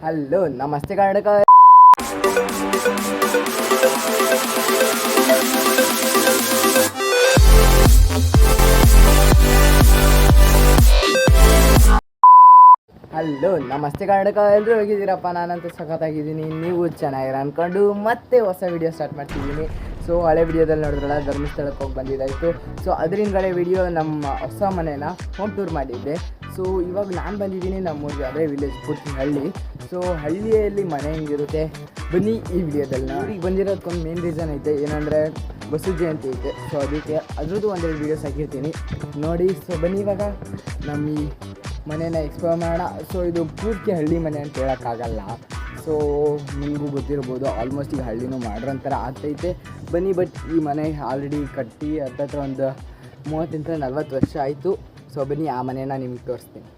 Hello ನಮಸ್ತೆ Karnataka. Hello ನಮಸ್ತೆ ಕರ್ನಾಟಕ. ಎಲ್ಲರೂ ಹೋಗಿದ್ದೀರಪ್ಪ? ನಾನಂತೂ ಸಖತ್ತಾಗಿದ್ದೀನಿ, ನೀವು ಚೆನ್ನಾಗಿರ ಅಂದ್ಕೊಂಡು ಮತ್ತೆ ಹೊಸ ವಿಡಿಯೋ ಸ್ಟಾರ್ಟ್ ಮಾಡ್ತಿದ್ದೀನಿ. ಸೊ ಹಳೆ ವಿಡಿಯೋದಲ್ಲಿ ನೋಡಿದ್ರಲ್ಲ, ಧರ್ಮಸ್ಥಳಕ್ಕೆ ಹೋಗಿ ಬಂದಿದ್ದಾಯಿತು. ಸೊ ಅದರಿಂದಲೇ ವಿಡಿಯೋ ನಮ್ಮ ಹೊಸ ಮನೇನ ಹೋಮ್ ಟೂರ್ ಮಾಡಿದ್ದೆ. ಸೊ ಇವಾಗ ನಾನು ಬಂದಿದ್ದೀನಿ ನಮ್ಮೂರಿಗೆ, ಅದೇ ವಿಲೇಜ್, ಪೂರ್ತಿ ಹಳ್ಳಿ. ಸೊ ಹಳ್ಳಿಯಲ್ಲಿ ಮನೆ ಹೆಂಗಿರುತ್ತೆ ಬನ್ನಿ ಈ ವಿಡಿಯೋದಲ್ಲಿ. ಊರಿಗೆ ಬಂದಿರೋದಕ್ಕೊಂದು ಮೇನ್ ರೀಸನ್ ಐತೆ, ಏನಂದರೆ ಬಸವ ಜಯಂತಿ ಐತೆ. ಸೊ ಅದಕ್ಕೆ ಅದ್ರದ್ದು ಒಂದೆರಡು ವೀಡಿಯೋಸ್ ಹಾಕಿರ್ತೀನಿ ನೋಡಿ. ಸೊ ಬನ್ನಿ ಇವಾಗ ನಮ್ಮ ಈ ಮನೇನ ಎಕ್ಸ್ಪ್ಲೋರ್ ಮಾಡೋಣ. ಸೊ ಇದು ಪೂರ್ತಿ ಹಳ್ಳಿ ಮನೆ ಅಂತ ಹೇಳೋಕ್ಕಾಗಲ್ಲ. ಸೊ ನಿಮಗೂ ಗೊತ್ತಿರ್ಬೋದು, ಆಲ್ಮೋಸ್ಟ್ ಈಗ ಹಳ್ಳಿನೂ ಮಾಡ್ರಂಥರ ಆಗ್ತೈತೆ ಬನ್ನಿ. ಬಟ್ ಈ ಮನೆ ಆಲ್ರೆಡಿ ಕಟ್ಟಿ ಹತ್ತತ್ರ ಒಂದು 30-40 ವರ್ಷ ಆಯಿತು. ಸೊ ಬನ್ನಿ ಆ ಮನೇನ ನಿಮ್ಗೆ ತೋರಿಸ್ತೀನಿ.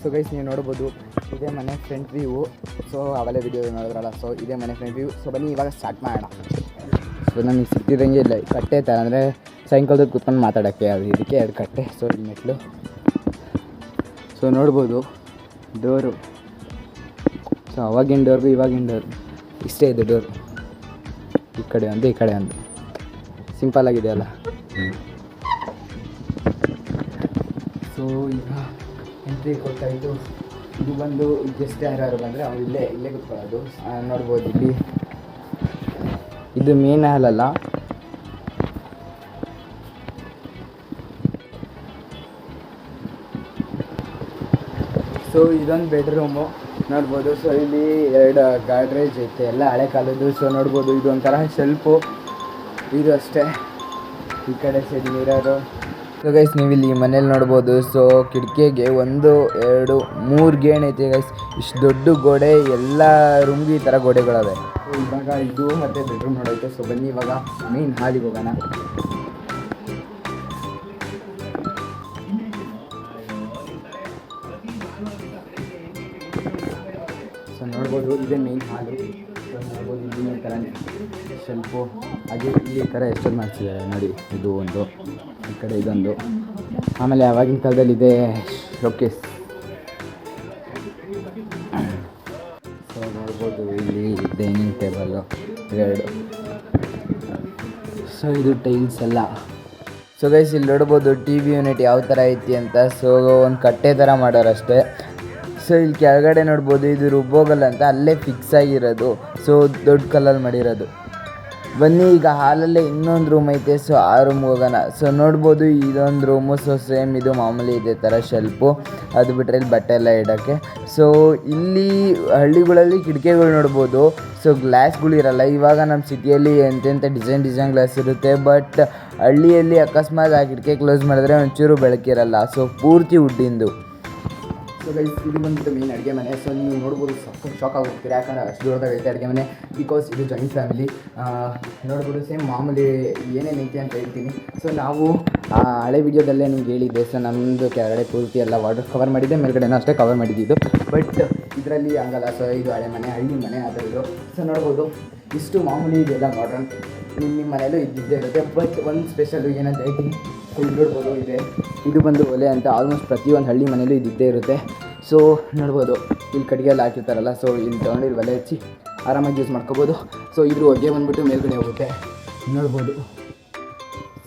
ಸೊ ಗೈಸ್, ನೀವು ನೋಡ್ಬೋದು ಇದೇ ಮನೆ ಫ್ರಂಟ್ ವ್ಯೂ. ಸೊ ಅವೆಲ್ಲ ವಿಡಿಯೋ ನೋಡಿದ್ರಲ್ಲ, ಸೊ ಇದೇ ಮನೆ ಫ್ರಂಟ್ ವ್ಯೂ. ಸೊ ಬನ್ನಿ ಇವಾಗ ಸ್ಟಾರ್ಟ್ ಮಾಡೋಣ. ಸೊ ನಮಗೆ ಸಿಕ್ತಿದ್ದಂಗೆ ಇಲ್ಲ ಕಟ್ಟೆ ಥರ, ಅಂದರೆ ಸಾಯಂಕಾಲದ ಕೂತ್ಕೊಂಡು ಮಾತಾಡೋಕ್ಕೆ, ಅದು ಇದಕ್ಕೆ 2 ಕಟ್ಟೆ. ಸೊ ಈ ಮೆಟ್ಲು ಸೊ ನೋಡ್ಬೋದು, ಡೋರು. ಸೊ ಅವಾಗಿನ ಡೋರ್ಗೂ ಇವಾಗಿನ ಡೋರ್ ಇಷ್ಟೇ ಇದೆ ಡೋರ್. ಈ ಕಡೆ ಒಂದು, ಈ ಕಡೆ ಒಂದು, ಸಿಂಪಲ್ ಆಗಿದೆ ಅಲ್ಲ. ಸೊ ಈಗ ಎಂಟ್ರಿ ಕೊಡ್ತಾಯಿದ್ದು. ಇದು ಬಂದು ಗೆಸ್ಟ್ ಯಾರು ಬಂದರೆ ಅವ್ರು ಇಲ್ಲೇ ಕೂತ್ಕೊಳ್ಳೋದು. ನೋಡ್ಬೋದು ಇಲ್ಲಿ ಇದು ಮೇನ್ ಹಾಲ್ ಅಲ್ಲ, ಸೊ ಇದೊಂದು ಬೆಡ್ರೂಮು ನೋಡ್ಬೋದು. ಸೊ ಇಲ್ಲಿ 2 ಗಾಡ್ರೇಜ್ ಐತೆ, ಎಲ್ಲ ಹಳೆ ಕಾಲದ್ದು. ಸೊ ನೋಡ್ಬೋದು ಇದು ಒಂಥರ ಶೆಲ್ಫು, ಇದು ಅಷ್ಟೇ. ಈ ಕಡೆ ಸೈಡ್ ಮಿರರು. ಸೊ ಗೈಸ್, ನೀವು ಇಲ್ಲಿ ಮನೇಲಿ ನೋಡ್ಬೋದು. ಸೊ ಕಿಟಕಿಗೆ 1, 2, 3 ಗೇಣ್ ಐತೆ ಗೈಸ್. ಇಷ್ಟು ದೊಡ್ಡ ಗೋಡೆ, ಎಲ್ಲ ರೂಮ್ಗೆ ಈ ಥರ ಗೋಡೆಗಳವೆ. ಸೊ ಇವಾಗ ಇದು ಮತ್ತು ಬೆಡ್ರೂಮ್ ನೋಡೈತೆ. ಸೊ ಬನ್ನಿ ಇವಾಗ ಮೇನ್ ಹಾಲಿಗೆ ಹೋಗೋಣ. ಸೊ ನೋಡ್ಬೋದು ಇದೇ ಮೇನ್ ಹಾಲು. ಸೊ ನೋಡ್ಬೋದು ಇಲ್ಲಿ ಈ ಥರ ಶೆಲ್ಫು, ಹಾಗೆ ಇಲ್ಲಿ ಈ ಥರ ಎಷ್ಟೊಂದು ಮಾಡಿಸಿದ್ದಾರೆ ನೋಡಿ. ಇದು ಒಂದು, ಈ ಕಡೆ ಇದೊಂದು, ಆಮೇಲೆ ಆವಾಗಿನ ಕಾಲದಲ್ಲಿ ಇದೆ ಶೋಕೇಸ್. ಸೊ ನೋಡ್ಬೋದು ಇಲ್ಲಿ ಡೈನಿಂಗ್ ಟೇಬಲ್ಲು 2. ಸೊ ಇದು ಟೈಲ್ಸ್ ಎಲ್ಲ. ಸೊ ಗೈಸ್, ಇಲ್ಲಿ ನೋಡ್ಬೋದು ಟಿ ವಿ ಯೂನಿಟ್ ಯಾವ ಥರ ಐತಿ ಅಂತ. ಸೊ ಒಂದು ಕಟ್ಟೆ ಥರ ಮಾಡೋರಷ್ಟೇ. ಸೊ ಇಲ್ಲಿ ಕೆಳಗಡೆ ನೋಡ್ಬೋದು, ಇದು ರುಬ್ಬೋಗಲ್ಲ ಅಂತ ಅಲ್ಲೇ ಫಿಕ್ಸ್ ಆಗಿರೋದು. ಸೊ ದೊಡ್ಡ ಕಲ್ಲಲ್ಲಿ ಮಾಡಿರೋದು. ಬನ್ನಿ ಈಗ ಹಾಲಲ್ಲೇ ಇನ್ನೊಂದು ರೂಮ್ ಐತೆ. ಸೊ ಆ ರೂಮ್ಗೆ ಹೋಗೋಣ. ಸೊ ನೋಡ್ಬೋದು ಇದೊಂದು ರೂಮು. ಸೊ ಸೇಮ್ ಇದು ಮಾಮೂಲಿ ಇದೇ ಥರ ಶೆಲ್ಫು. ಅದು ಬಿಟ್ಟರೆ ಇಲ್ಲಿ ಬಟ್ಟೆ ಎಲ್ಲ ಇಡೋಕ್ಕೆ. ಸೊ ಇಲ್ಲಿ ಹಳ್ಳಿಗಳಲ್ಲಿ ಕಿಟಕಿಗಳು ನೋಡ್ಬೋದು. ಸೊ ಗ್ಲಾಸ್ಗಳಿರಲ್ಲ. ಇವಾಗ ನಮ್ಮ ಸಿಟಿಯಲ್ಲಿ ಎಂತೆಂಥ ಡಿಸೈನ್ ಗ್ಲಾಸ್ ಇರುತ್ತೆ. ಬಟ್ ಹಳ್ಳಿಯಲ್ಲಿ ಅಕಸ್ಮಾತ್ ಆ ಕಿಟಕಿ ಕ್ಲೋಸ್ ಮಾಡಿದ್ರೆ ಒಂಚೂರು ಬೆಳಕಿರಲ್ಲ. ಸೊ ಪೂರ್ತಿ ವುಡ್ಡಿಂದು. ಸೊ ಗೈಸ್, ಇದು ಬಂದುಬಿಟ್ಟು ಮೇನ್ ಅಡುಗೆ ಮನೆ. ಸೊ ನೀವು ನೋಡ್ಬೋದು, ಶಾಕ್ ಆಗೋಗ್ತೀರಿ, ಯಾಕಂದರೆ ಅಷ್ಟು ದೊಡ್ಡದಾಗೈತೆ ಅಡುಗೆ ಮನೆ. ಬಿಕಾಸ್ ಇದು ಜಾಯಿಂಟ್ ಫ್ಯಾಮಿಲಿ. ನೋಡ್ಬೋದು ಸೇಮ್ ಮಾಮೂಲಿ ಏನೇನು ಐತೆ ಅಂತ ಹೇಳ್ತೀನಿ. ಸೊ ನಾವು ಹಳೆ ವಿಡಿಯೋದಲ್ಲೇ ನಿಮ್ಗೆ ಹೇಳಿದ್ದೆ. ಸೊ ನಮ್ಮದು ಕೆಳಗಡೆ ಪೂರ್ತಿ ಎಲ್ಲ ವಾಟರ್ ಕವರ್ ಮಾಡಿದ್ದೆ, ಮೇಲ್ಗಡೆನೂ ಅಷ್ಟೇ ಕವರ್ ಮಾಡಿದ್ದು. ಬಟ್ ಇದರಲ್ಲಿ ಹಂಗಲ್ಲ. ಸೊ ಇದು ಹಳೆ ಮನೆ, ಹಳ್ಳಿ ಮನೆ ಅದರದ್ದು. ಸೊ ನೋಡ್ಬೋದು ಇಷ್ಟು ಮಾಮೂಲಿ ಇದೆಲ್ಲ ಮಾಡ್ರನ್. ನಿಮ್ಮ ಮನೆಯಲ್ಲೂ ಇದ್ದಿದ್ದೇ ಇರುತ್ತೆ. ಬಟ್ ಒಂದು ಸ್ಪೆಷಲು ಏನಂತ ಹೇಳ್ತೀನಿ. ಸೊ ಇಲ್ಲಿ ನೋಡ್ಬೋದು ಇದೆ, ಇದು ಬಂದು ಒಲೆ ಅಂತ. ಆಲ್ಮೋಸ್ಟ್ ಪ್ರತಿಯೊಂದು ಹಳ್ಳಿ ಮನೇಲೂ ಇದ್ದಿದ್ದೇ ಇರುತ್ತೆ. ಸೊ ನೋಡ್ಬೋದು ಇಲ್ಲಿ ಕಟ್ಟಿಗೆ ಎಲ್ಲ ಹಾಕಿರ್ತಾರಲ್ಲ. ಸೊ ಇಲ್ಲಿ ತೊಗೊಂಡು ಇಲ್ಲಿ ಒಲೆ ಹಚ್ಚಿ ಆರಾಮಾಗಿ ಯೂಸ್ ಮಾಡ್ಕೋಬೋದು. ಸೊ ಇದ್ರ ಹೊಗೆ ಬಂದುಬಿಟ್ಟು ಮೇಲ್ಗಡೆ ಹೋಗುತ್ತೆ ನೋಡ್ಬೋದು.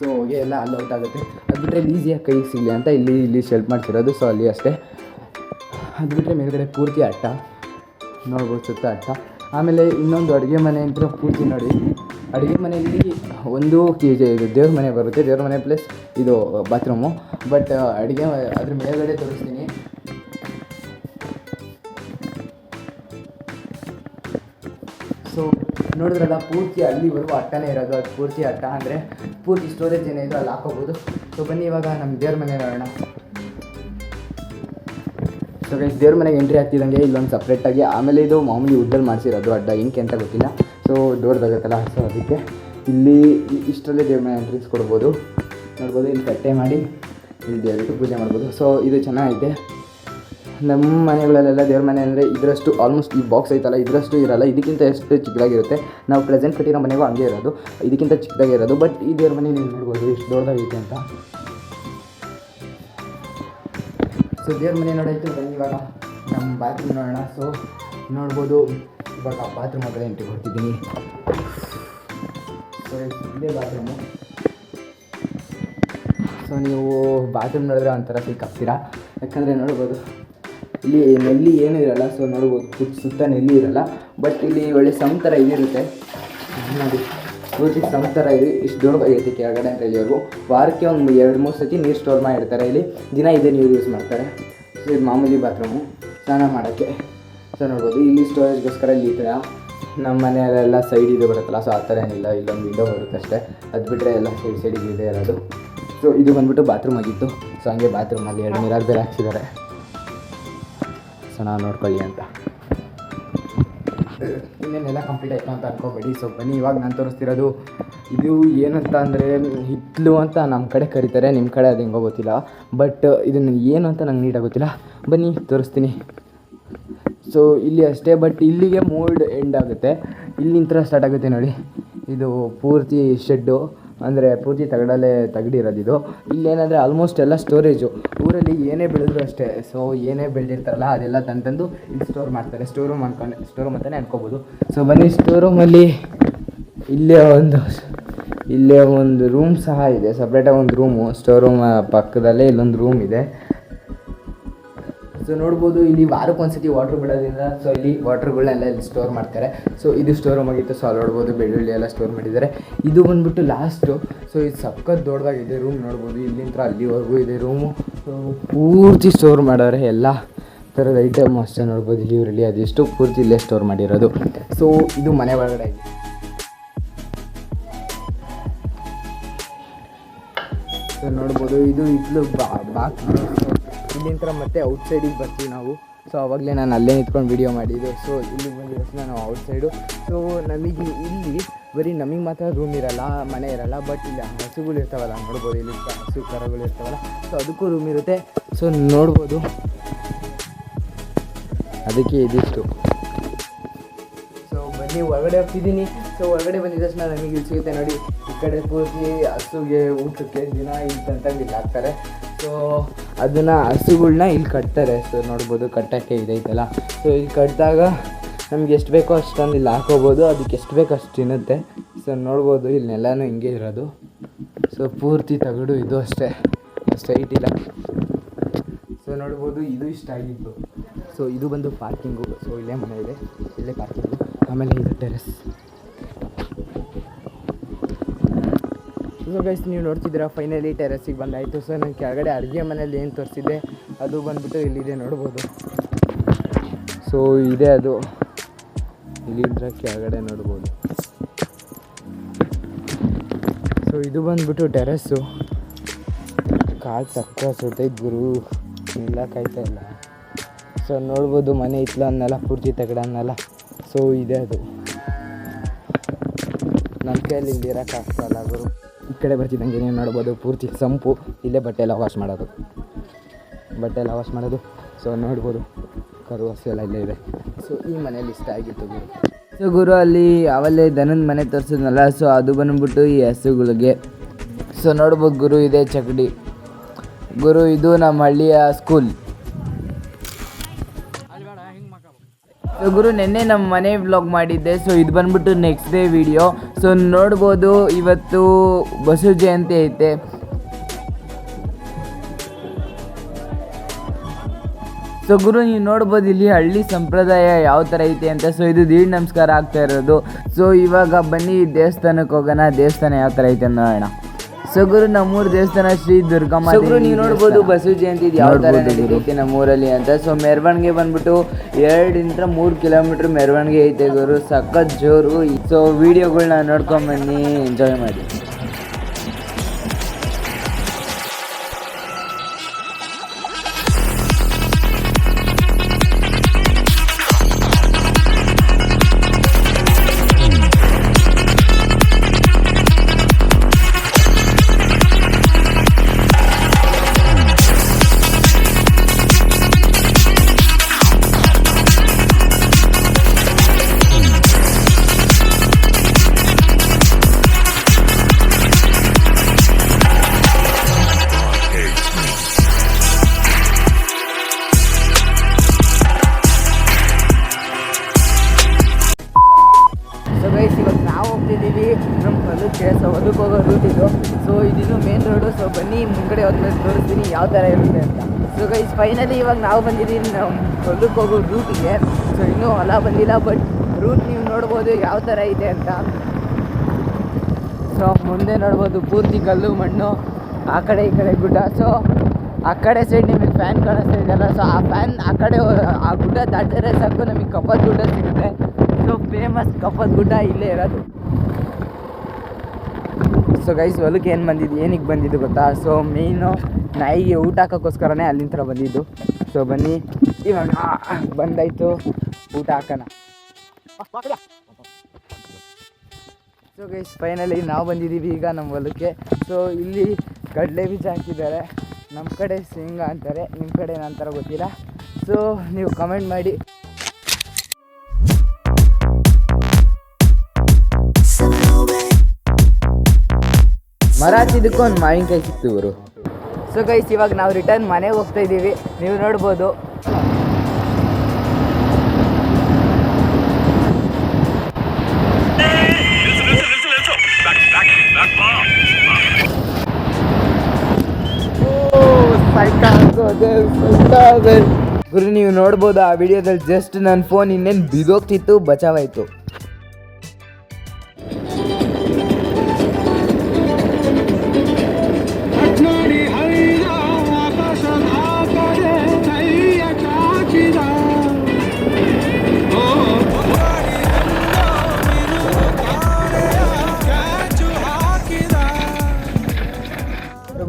ಸೊ ಹೊಗೆ ಎಲ್ಲ ಅಲ್ಲಿ ಔಟ್ ಆಗುತ್ತೆ. ಅದು ಬಿಟ್ಟರೆ ಈಸಿಯಾಗಿ ಕೈಗೆ ಸಿಗಲಿ ಅಂತ ಇಲ್ಲಿ ಶೆಲ್ಫ್ ಮಾಡ್ತಿರೋದು. ಸೊ ಅಲ್ಲಿ ಅಷ್ಟೇ. ಅದು ಬಿಟ್ಟರೆ ಮೇಲ್ಗಡೆ ಪೂರ್ತಿ ಅಟ್ಟ ನೋಡ್ಬೋದು, ಸುತ್ತ ಅಟ್ಟ. ಆಮೇಲೆ ಇನ್ನೊಂದು ಅಡುಗೆ ಮನೆ ಅಂತ ಪೂರ್ತಿ ನೋಡಿ. ಅಡುಗೆ ಮನೆಯಲ್ಲಿ ಒಂದು ಇದು ದೇವ್ರ ಮನೆ ಬರುತ್ತೆ, ದೇವ್ರ ಮನೆ ಪ್ಲಸ್ ಇದು ಬಾತ್ರೂಮು. ಬಟ್ ಅಡುಗೆ ಅದ್ರ ಮೇಲ್ಗಡೆ ತೋರಿಸ್ತೀನಿ. ಸೊ ನೋಡಿದ್ರಲ್ಲ, ಪೂರ್ತಿ ಅಲ್ಲಿವರೆಗೂ ಅಟ್ಟನೇ ಇರೋದು. ಅದು ಪೂರ್ತಿ ಅಟ್ಟ, ಅಂದರೆ ಪೂರ್ತಿ ಸ್ಟೋರೇಜ್ ಏನಿದೆ ಅಲ್ಲಿ ಹಾಕೋಬೋದು. ಸೊ ಬನ್ನಿ ಇವಾಗ ನಮ್ಮ ದೇವ್ರ ಮನೆ ನೋಡೋಣ. ಸೊ ಗೈಸ್, ದೇವ್ರ ಮನೆಗೆ ಎಂಟ್ರಿ ಆಗ್ತಿದ್ದಂಗೆ ಇಲ್ಲೊಂದು ಸಪ್ರೇಟಾಗಿ, ಆಮೇಲೆ ಇದು ಮಾಮೂಲಿ ವುಡ್ಡಲ್ಲಿ ಮಾಡಿಸಿರೋದು ಅಡ್ಡ, ಏನಕ್ಕೆ ಅಂತ ಗೊತ್ತಿಲ್ಲ. ಸೊ ದೊಡ್ಡದಾಗುತ್ತಲ್ಲ, ಸೊ ಅದಕ್ಕೆ ಇಲ್ಲಿ ಇಷ್ಟರಲ್ಲೇ ದೇವ್ರ ಮನೆ ಎಂಟ್ರೆನ್ಸ್ ಕೊಡ್ಬೋದು. ನೋಡ್ಬೋದು ಇಲ್ಲಿ ಕಟ್ಟೆ ಮಾಡಿ ಇಲ್ಲಿ ದೇವರಿಗೆ ಪೂಜೆ ಮಾಡ್ಬೋದು. ಸೊ ಇದು ಚೆನ್ನಾಗೈತೆ. ನಮ್ಮ ಮನೆಗಳಲ್ಲೆಲ್ಲ ದೇವ್ರ ಮನೆ ಅಂದರೆ ಇದರಷ್ಟು ಆಲ್ಮೋಸ್ಟ್ ಈ ಬಾಕ್ಸ್ ಐತಲ್ಲ ಇದರಷ್ಟು ಇರಲ್ಲ, ಇದಕ್ಕಿಂತ ಎಷ್ಟು ಚಿಕ್ಕದಾಗಿರುತ್ತೆ. ನಾವು ಪ್ರೆಸೆಂಟ್ ಕಟ್ಟಿರೋ ಮನೆಗೂ ಹಂಗೆ ಇರೋದು, ಇದಕ್ಕಿಂತ ಚಿಕ್ಕದಾಗಿರೋದು. ಬಟ್ ಈ ದೇವ್ರ ಮನೆ ನೀವು ನೋಡ್ಬೋದು ಎಷ್ಟು ದೊಡ್ಡದಾಗೈತೆ ಅಂತ. ಸೊ ದೇವ್ರ ಮನೆ ನೋಡಾಯ್ತು, ಬನ್ನಿ ಇವಾಗ ನಮ್ಮ ಬಾತ್ರೂಮ್ ನೋಡೋಣ. ಸೊ ನೋಡ್ಬೋದು ಇವಾಗ ಬಾತ್ರೂಮ್ ಹತ್ರ ಎಂಟ್ರಿ ಕೊಡ್ತಿದ್ದೀನಿ. ಸೊ ಇದೇ ಬಾತ್ರೂಮು. ಸೊ ನೀವು ಬಾತ್ರೂಮ್ ನೋಡಿದ್ರೆ ಒಂಥರ ಫೀಲ್ ಆಗ್ತೀರಾ, ಯಾಕಂದರೆ ನೋಡ್ಬೋದು ಇಲ್ಲಿ ನೆಲ್ಲಿ ಏನೂ ಇರಲ್ಲ. ಸೊ ನೋಡ್ಬೋದು ಸುತ್ತ ನೆಲ್ಲಿ ಇರಲ್ಲ, ಬಟ್ ಇಲ್ಲಿ ಒಳ್ಳೆ ಸಮ್ ಥರ ಇದಿರುತ್ತೆ ನೋಡಿ, ಪೂರ್ತಿ ಸಮ್ ಥರ ಇದೆ. ಇಷ್ಟು ದೊಡ್ಡದಾಗೈತೆ ಕೆಳಗಡೆ ಅಂತ ಇಲ್ಲಿವರೆಗೂ. ವಾರಕ್ಕೆ ಒಂದು 2-3 ಸತಿ ನೀರು ಸ್ಟೋರ್ ಮಾಡಿರ್ತಾರೆ ಇಲ್ಲಿ, ದಿನ ಇದೇ ನೀರು ಯೂಸ್ ಮಾಡ್ತಾರೆ. ಸೊ ಇದು ಮಾಮೂಲಿ ಬಾತ್ರೂಮು ಸ್ನಾನ ಮಾಡೋಕ್ಕೆ. ಸೊ ನೋಡ್ಬೋದು ಇಲ್ಲಿ ಸ್ಟೋರೇಜ್ಗೋಸ್ಕರ ಇಲ್ಲಿ ಈ ಥರ. ನಮ್ಮ ಮನೆಯಲ್ಲೆಲ್ಲ ಸೈಡ್ ಇದು ಬರುತ್ತಲ್ಲ, ಸೊ ಆ ಥರ ಏನಿಲ್ಲ, ಇಲ್ಲೊಂದು ವಿಂಡೋ ಬರುತ್ತೆ ಅಷ್ಟೇ. ಅದು ಬಿಟ್ಟರೆ ಎಲ್ಲ ಸೈಡಿಗೆ ಇದೆ ಇರೋದು. ಸೊ ಇದು ಬಂದುಬಿಟ್ಟು ಬಾತ್ರೂಮ್ ಆಗಿತ್ತು. ಸೊ ಹಂಗೆ ಬಾತ್ರೂಮಲ್ಲಿ 2 ಮಿರರ್ ಬೇರೆ ಹಾಕ್ಸಿದ್ದಾರೆ, ಸೊ ನಾವು ನೋಡ್ಕೊಳ್ಳಿ ಅಂತ. ಇನ್ನೇನೆಲ್ಲ ಕಂಪ್ಲೀಟ್ ಆಯಿತು ಅಂತ ಅನ್ಕೋಬೇಡಿ. ಸೊ ಬನ್ನಿ ಇವಾಗ ನಾನು ತೋರಿಸ್ತಿರೋದು ಇದು ಏನಂತ ಅಂದರೆ ಹಿತ್ತಲು ಅಂತ ನಮ್ಮ ಕಡೆ ಕರೀತಾರೆ, ನಿಮ್ಮ ಕಡೆ ಅದು ಹೆಂಗೋ ಗೊತ್ತಿಲ್ಲ. ಬಟ್ ಇದನ್ನು ಏನು ಅಂತ ನಂಗೆ ನೀಟಾಗಿ ಗೊತ್ತಿಲ್ಲ, ಬನ್ನಿ ತೋರಿಸ್ತೀನಿ. ಸೊ ಇಲ್ಲಿ ಅಷ್ಟೇ, ಬಟ್ ಇಲ್ಲಿಗೆ ಮೋಲ್ಡ್ ಎಂಡ್ ಆಗುತ್ತೆ, ಇಲ್ಲಿಂದ ಸ್ಟಾರ್ಟ್ ಆಗುತ್ತೆ ನೋಡಿ. ಇದು ಪೂರ್ತಿ ಶೆಡ್ಡು, ಅಂದರೆ ಪೂರ್ತಿ ತಗಡಿರೋದು ಇದು. ಇಲ್ಲೇನಂದರೆ ಆಲ್ಮೋಸ್ಟ್ ಎಲ್ಲ ಸ್ಟೋರೇಜು. ಊರಲ್ಲಿ ಏನೇ ಬೆಳೆದ್ರು ಅಷ್ಟೇ, ಸೊ ಏನೇ ಬೆಳೆದಿರ್ತಾರಲ್ಲ ಅದೆಲ್ಲ ತಂದು ಇಲ್ಲಿ ಸ್ಟೋರ್ ಮಾಡ್ತಾರೆ. ಸ್ಟೋರ್ ರೂಮ್ ಅಂತಲೇ ಅನ್ಕೋಬೋದು. ಸೊ ಬನ್ನಿ ಸ್ಟೋರ್ ರೂಮಲ್ಲಿ ಇಲ್ಲೇ ಒಂದು ರೂಮ್ ಸಹ ಇದೆ, ಸಪ್ರೇಟಾಗಿ ಒಂದು ರೂಮು. ಸ್ಟೋರ್ ರೂಮ್ ಪಕ್ಕದಲ್ಲೇ ಇಲ್ಲೊಂದು ರೂಮ್ ಇದೆ. ಸೊ ನೋಡ್ಬೋದು ಇಲ್ಲಿ ವಾರಕ್ಕೊಂದ್ಸತಿ ವಾಟ್ರ್ ಬಿಡೋದ್ರಿಂದ ಸೊ ಇಲ್ಲಿ ವಾಟ್ರ್ಗಳನ್ನೆಲ್ಲ ಇಲ್ಲಿ ಸ್ಟೋರ್ ಮಾಡ್ತಾರೆ. ಸೊ ಇದು ಸ್ಟೋರ್ ರೂಮ್ ಆಗಿತ್ತು. ಸೊ ಅಲ್ಲಿ ನೋಡ್ಬೋದು ಬೆಳ್ಳುಳ್ಳಿ ಎಲ್ಲ ಸ್ಟೋರ್ ಮಾಡಿದ್ದಾರೆ. ಇದು ಬಂದುಬಿಟ್ಟು ಲಾಸ್ಟು. ಸೊ ಇದು ಸಖತ್ ದೊಡ್ಡದಾಗಿದೆ ರೂಮ್, ನೋಡ್ಬೋದು ಇಲ್ಲಿಂದ ಅಲ್ಲಿವರೆಗೂ ಇದೆ ರೂಮು. ಸೊ ಪೂರ್ತಿ ಸ್ಟೋರ್ ಮಾಡೋರೆ ಎಲ್ಲ ಥರದ ಐಟಮ್ ಅಷ್ಟೇ. ನೋಡ್ಬೋದು ಇಲ್ಲಿ ಇವರಲ್ಲಿ ಅದೆಷ್ಟು ಪೂರ್ತಿ ಇಲ್ಲೇ ಸ್ಟೋರ್ ಮಾಡಿರೋದು. ಸೊ ಇದು ಮನೆ ಒಳಗಡೆ ಆಗಿದೆ. ಸೊ ನೋಡ್ಬೋದು ಇದು ಬಾಕಿ ಇಲ್ಲಿಂದ ಮತ್ತೆ ಔಟ್ಸೈಡಿಗೆ ಬರ್ತೀವಿ ನಾವು. ಸೊ ಆವಾಗಲೇ ನಾನು ಅಲ್ಲೇ ನಿಂತ್ಕೊಂಡು ವೀಡಿಯೋ ಮಾಡಿದ್ದೆ. ಸೊ ಇಲ್ಲಿಗೆ ಬಂದಿರೋ ನಾವು ಔಟ್ಸೈಡು. ಸೊ ನಮಗೆ ಇಲ್ಲಿ ಬರೀ ನಮಗೆ ಮಾತ್ರ ರೂಮ್ ಇರಲ್ಲ, ಮನೆ ಇರಲ್ಲ. ಬಟ್ ಇಲ್ಲಿ ಹಸುಗಳು ಇರ್ತಾವಲ್ಲ, ನೋಡ್ಬೋದು ಇಲ್ಲಿ ಹಸು ಕರುಗಳು ಇರ್ತಾವಲ್ಲ, ಸೊ ಅದಕ್ಕೂ ರೂಮ್ ಇರುತ್ತೆ. ಸೊ ನೋಡ್ಬೋದು ಅದಕ್ಕೆ ಇದಿಷ್ಟು. ಸೊ ಬನ್ನಿ ಹೊರಗಡೆ ಹೋಗ್ತಿದ್ದೀನಿ. ಸೊ ಹೊರಗಡೆ ಬಂದಿದ್ದ ತಕ್ಷಣ ನಮಗೆ ಇಲ್ಲಿ ಸಿಗುತ್ತೆ ನೋಡಿ, ಈ ಕಡೆ ಪೂರ್ತಿ ಹಸುಗೆ ಊಟಕ್ಕೆ ದಿನ ಇಲ್ಲಿ ತಂತಂದು ಇಲ್ಲಿ ಹಾಕ್ತಾರೆ. ಸೊ ಅದನ್ನು ಹಸುಗಳ್ನ ಇಲ್ಲಿ ಕಟ್ತಾರೆ. ಸೊ ನೋಡ್ಬೋದು ಕಟ್ಟೋಕ್ಕೆ ಇದೈತಲ್ಲ. ಸೊ ಇಲ್ಲಿ ಕಟ್ಟಿದಾಗ ನಮ್ಗೆ ಎಷ್ಟು ಬೇಕೋ ಅಷ್ಟೊಂದು ಇಲ್ಲಿ ಹಾಕೋಬೋದು, ಅದಕ್ಕೆ ಎಷ್ಟು ಬೇಕೋ ಅಷ್ಟು ತಿನ್ನುತ್ತೆ. ಸೊ ನೋಡ್ಬೋದು ಇಲ್ಲೆಲ್ಲನೂ ಹಿಂಗೆ ಇರೋದು. ಸೊ ಪೂರ್ತಿ ತಗಡು ಇದು ಅಷ್ಟೇ, ಅಷ್ಟು ಹೈಟ್ ಇಲ್ಲ. ಸೊ ನೋಡ್ಬೋದು ಇದು ಇಷ್ಟ ಆಗಿತ್ತು. ಸೊ ಇದು ಬಂದು ಪಾರ್ಕಿಂಗು. ಸೊ ಇಲ್ಲೇ ಮನೆ ಇದೆ, ಇಲ್ಲೇ ಪಾರ್ಕಿಂಗು. ಆಮೇಲೆ ಇದು ಟೆರೆಸ್. ಸೊ ಗೈಸ್ ನೀವು ನೋಡ್ತಿದ್ದೀರಾ, ಫೈನಲಿ ಟೆರೆಸ್ಸಿಗೆ ಬಂದಾಯಿತು. ಸೊ ನಾನು ಕೆಳಗಡೆ ಅಡುಗೆ ಮನೇಲಿ ಏನು ತೋರಿಸಿದ್ದೆ ಅದು ಬಂದುಬಿಟ್ಟು ಇಲ್ಲಿದೆ ನೋಡ್ಬೋದು. ಸೊ ಇದೆ ಅದು, ಇಲ್ಲಿಂದ ಕೆಳಗಡೆ ನೋಡ್ಬೋದು. ಸೊ ಇದು ಬಂದುಬಿಟ್ಟು ಟೆರೆಸ್ಸು. ಕಾಲು ಸಕ್ಕ ಸುಟ್ಟೈತೆ ಗುರು, ನಿಲ್ಲಕ್ಕಾಯ್ತಾ ಇಲ್ಲ. ಸೊ ನೋಡ್ಬೋದು ಮನೆ ಇತ್ತಲ ಅನ್ನೆಲ್ಲ ಪೂರ್ತಿ ತಗಡನ್ನೆಲ್ಲ. ಸೊ ಇದೆ ಅದು, ನನ್ನ ಕೈಯಲ್ಲಿ ಇಲ್ಲಿ ಇರೋಕ್ಕಾಗ್ತಾಯಿಲ್ಲ ಗುರು. ಈ ಕಡೆ ಬರ್ತಿದ್ದಂಗೆ ನೀವು ನೋಡ್ಬೋದು ಪೂರ್ತಿ ಸಂಪು, ಇಲ್ಲೇ ಬಟ್ಟೆ ಎಲ್ಲ ವಾಶ್ ಮಾಡೋದು. ಸೊ ನೋಡ್ಬೋದು ಕರು ಹಸು ಎಲ್ಲ ಇಲ್ಲೇ ಇದೆ. ಸೊ ಈ ಮನೇಲಿ ಇಷ್ಟ ಆಗಿತ್ತು ಗುರು. ಸೊ ಗುರು ಅಲ್ಲಿ ಅವಲ್ಲೇ ದನದ ಮನೆ ತೋರಿಸಿದ್ನಲ್ಲ, ಸೊ ಅದು ಬಂದ್ಬಿಟ್ಟು ಈ ಹಸುಗಳಿಗೆ. ಸೊ ನೋಡ್ಬೋದು ಗುರು ಇದೆ ಚಕಡಿ ಗುರು. ಇದು ನಮ್ಮ ಹಳ್ಳಿಯ ಸ್ಕೂಲ್. ಸೊ ಗುರು ನೆನ್ನೆ ನಮ್ಮ ಮನೆ ವ್ಲಾಗ್ ಮಾಡಿದ್ದೆ. ಸೊ ಇದು ಬಂದ್ಬಿಟ್ಟು ನೆಕ್ಸ್ಟ್ ಡೇ ವಿಡಿಯೋ. ಸೊ ನೋಡ್ಬೋದು ಇವತ್ತು ಬಸವ ಜಯಂತಿ ಐತೆ. ಸೊ ಗುರು ನೀವು ನೋಡ್ಬೋದು ಇಲ್ಲಿ ಹಳ್ಳಿ ಸಂಪ್ರದಾಯ ಯಾವ ಥರ ಐತೆ ಅಂತ. ಸೊ ಇದು ದೀಡ್ ನಮಸ್ಕಾರ ಆಗ್ತಾ ಇರೋದು. ಸೊ ಇವಾಗ ಬನ್ನಿ ದೇವಸ್ಥಾನಕ್ಕೆ ಹೋಗೋಣ, ದೇವಸ್ಥಾನ ಯಾವ ಥರ ಐತೆ ನೋಡೋಣ. ಸೊ ಗುರು ನಮ್ಮೂರು ದೇವಸ್ಥಾನ ಶ್ರೀ ದುರ್ಗಮ್ಮ. ಸೊ ಗುರು ನೀವು ನೋಡ್ಬೋದು ಬಸವ ಜಯಂತಿ ಯಾವ ಥರ ನಡೀತೈತೆ ನಮ್ಮೂರಲ್ಲಿ ಅಂತ. ಸೊ ಮೆರವಣಿಗೆ ಬಂದ್ಬಿಟ್ಟು 2-3 ಕಿಲೋಮೀಟ್ರ್ ಮೆರವಣಿಗೆ ಐತೆ ಗುರು, ಸಖತ್ ಜೋರು. ಸೊ ವೀಡಿಯೋಗಳ್ನ ನೋಡ್ಕೊಂಬನ್ನಿ, ಎಂಜಾಯ್ ಮಾಡಿ. ಹೋಗ್ತಿದ್ದೀವಿ ನಮ್ಮ ಹೊಲಕ್ಕೆ. ಸೊ ಹೊಲಕ್ಕೆ ಹೋಗೋ ರೂಟ್ ಇದು. ಸೊ ಇದಿನ್ನು ಮೇನ್ ರೋಡು. ಸೊ ಬನ್ನಿ ಮುಂಗಡೆ ಹೋದ್ಮೇಲೆ ತೋರಿಸ್ತೀನಿ ಯಾವ ಥರ ಇರುತ್ತೆ ಅಂತ. ಸೊ ಗೈಸ್ ಫೈನಲಿ ಇವಾಗ ನಾವು ಬಂದಿದ್ದೀವಿ ನಮ್ಮ ಹೊಲಕ್ಕೆ ಹೋಗೋ ರೂಟಿಗೆ. ಸೊ ಇನ್ನೂ ಹೊಲ ಬಂದಿಲ್ಲ, ಬಟ್ ರೂಟ್ ನೀವು ನೋಡ್ಬೋದು ಯಾವ ಥರ ಇದೆ ಅಂತ. ಸೊ ಮುಂದೆ ನೋಡ್ಬೋದು ಪೂರ್ತಿ ಕಲ್ಲು ಮಣ್ಣು, ಆ ಕಡೆ ಈ ಕಡೆ ಗುಡ್ಡ. ಸೊ ಆ ಕಡೆ ಸೈಡ್ ನಿಮಗೆ ಫ್ಯಾನ್ ಕಾಣಿಸ್ತಾ ಇದೆಯಲ್ಲ, ಸೊ ಆ ಫ್ಯಾನ್ ಆ ಕಡೆ ಆ ಗುಡ್ಡ ದಾಟಿದ್ರೆ ಸಾಕು ನಮಗೆ ಕಪ್ಪದ ಗುಡ್ಡ ಸಿಗುತ್ತೆ. ಸೊ ಫೇಮಸ್ ಕಪ್ಪದ ಗುಡ್ಡ ಇಲ್ಲೇ ಇರೋದು. ಸೊ ಗೈಸ್ ಹೊಲಕ್ಕೆ ಏನಕ್ಕೆ ಬಂದಿದ್ದು ಗೊತ್ತಾ? ಸೊ ಮೇಯ್ನು ನಾಯಿಗೆ ಊಟ ಹಾಕೋಕ್ಕೋಸ್ಕರನೇ ಅಲ್ಲಿನ ಥರ ಬಂದಿದ್ದು. ಸೊ ಬನ್ನಿ ಇವಾಗ ಬಂದಾಯಿತು, ಊಟ ಹಾಕೋಣ. ಸೊ ಗೈಸ್ ಫೈನಲಿ ನಾವು ಬಂದಿದ್ದೀವಿ ಈಗ ನಮ್ಮ ಹೊಲಕ್ಕೆ. ಸೊ ಇಲ್ಲಿ ಕಡಲೆ ಬೀಜ ಹಾಕಿದ್ದಾರೆ. ನಮ್ಮ ಕಡೆ ಶೇಂಗಾ ಅಂತಾರೆ, ನಿಮ್ಮ ಕಡೆ ಏನಂತಾರ ಗೊತ್ತಿಲ್ಲ. ಸೊ ನೀವು ಕಮೆಂಟ್ ಮಾಡಿ. ಮರ ಹಚ್ಚಿದ್ದಕ್ಕೂ ಒಂದು ಮಾವಿನಕಾಯಿ ಸಿಕ್ತು ಗುರು. ಸೊ ಗೈಸ್ ಇವಾಗ ನಾವು ರಿಟರ್ನ್ ಮನೆಗೆ ಹೋಗ್ತಾ ಇದ್ದೀವಿ. ನೀವು ನೋಡ್ಬೋದು ಗುರು. ನೀವು ನೋಡ್ಬೋದು ಆ ವಿಡಿಯೋದಲ್ಲಿ ಜಸ್ಟ್ ನನ್ನ ಫೋನ್ ಇನ್ನೇನು ಬಿದೋಗ್ತಿತ್ತು, ಬಚಾವಾಯಿತು.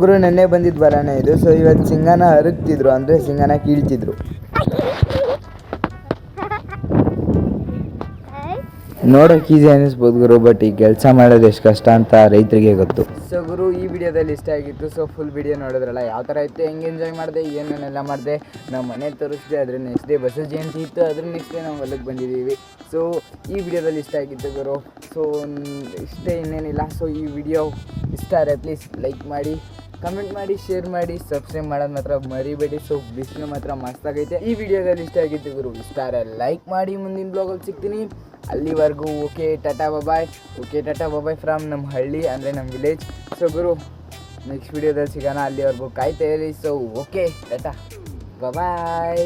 ಗುರು ನೆನ್ನೆ ಬಂದಿದ್ದು ಬರೋಣ ಇದು. ಸೊ ಇವತ್ತು ಸಿಂಗಾನ ಹರಗ್ತಿದ್ರು, ಅಂದರೆ ಸಿಂಗಾನ ಕೀಳ್ತಿದ್ರು. ನೋಡೋಕೆ ಈಸಿ ಅನ್ನಿಸ್ಬೋದು ಗುರು, ಬಟ್ ಈ ಕೆಲಸ ಮಾಡೋದು ಎಷ್ಟು ಕಷ್ಟ ಅಂತ ರೈತರಿಗೆ ಗೊತ್ತು. ಸೊ ಗುರು ಈ ವಿಡಿಯೋದಲ್ಲಿ ಇಷ್ಟ ಆಗಿತ್ತು. ಸೊ ಫುಲ್ ವಿಡಿಯೋ ನೋಡಿದ್ರಲ್ಲ ಯಾವ ಥರ ಇತ್ತು, ಹೆಂಗೆ ಎಂಜಾಯ್ ಮಾಡಿದೆ, ಏನೇನೆಲ್ಲ ಮಾಡಿದೆ, ನಾವು ಮನೆ ತೋರಿಸಿದೆ. ಅದ್ರ ನೆಕ್ಸ್ಟ್ ಡೇ ಬಸ್ ಜಯಂತಿ ಇತ್ತು, ಅದ್ರ ನೆಕ್ಸ್ಟ್ ಡೇ ನಾವು ಹೊಲಕ್ಕೆ ಬಂದಿದ್ದೀವಿ. ಸೊ ಈ ವಿಡಿಯೋದಲ್ಲಿ ಇಷ್ಟ ಆಗಿತ್ತು ಗುರು. ಸೊ ಇಷ್ಟೇ, ಇನ್ನೇನಿಲ್ಲ. ಸೊ ಈ ವಿಡಿಯೋ ಇಷ್ಟ ಆದರೆ ಪ್ಲೀಸ್ ಲೈಕ್ ಮಾಡಿ, ಕಮೆಂಟ್ ಮಾಡಿ, ಶೇರ್ ಮಾಡಿ, ಸಬ್ಸ್ಕ್ರೈಬ್ ಮಾಡೋದು ಮಾತ್ರ ಮರಿಬೇಡಿ. ಸೊ ಬಿಸಿಲು ಮಾತ್ರ ಮಸ್ತಾಗೈತೆ. ಈ ವಿಡಿಯೋದಲ್ಲಿ ಇಷ್ಟ ಆಗಿತ್ತು ಗುರು, ಇಷ್ಟ ಆದರೆ ಲೈಕ್ ಮಾಡಿ. ಮುಂದಿನ ಬ್ಲಾಗಲ್ಲಿ ಸಿಗ್ತೀನಿ. ಅಲ್ಲಿವರೆಗೂ okay tata bye. Okay tata bye from ನಮ್ಮ ಹಳ್ಳಿ, ಅಂದರೆ ನಮ್ಮ ವಿಲೇಜ್. ಸೊ ಗುರು ನೆಕ್ಸ್ಟ್ ವಿಡಿಯೋದಲ್ಲಿ ಸಿಗೋಣ. ಅಲ್ಲಿವರೆಗೂ ಕಾಯ್ತಾ ಇರಿ. ಸೊ ಓಕೆ ಟಾಟಾ ಬಾಯ್.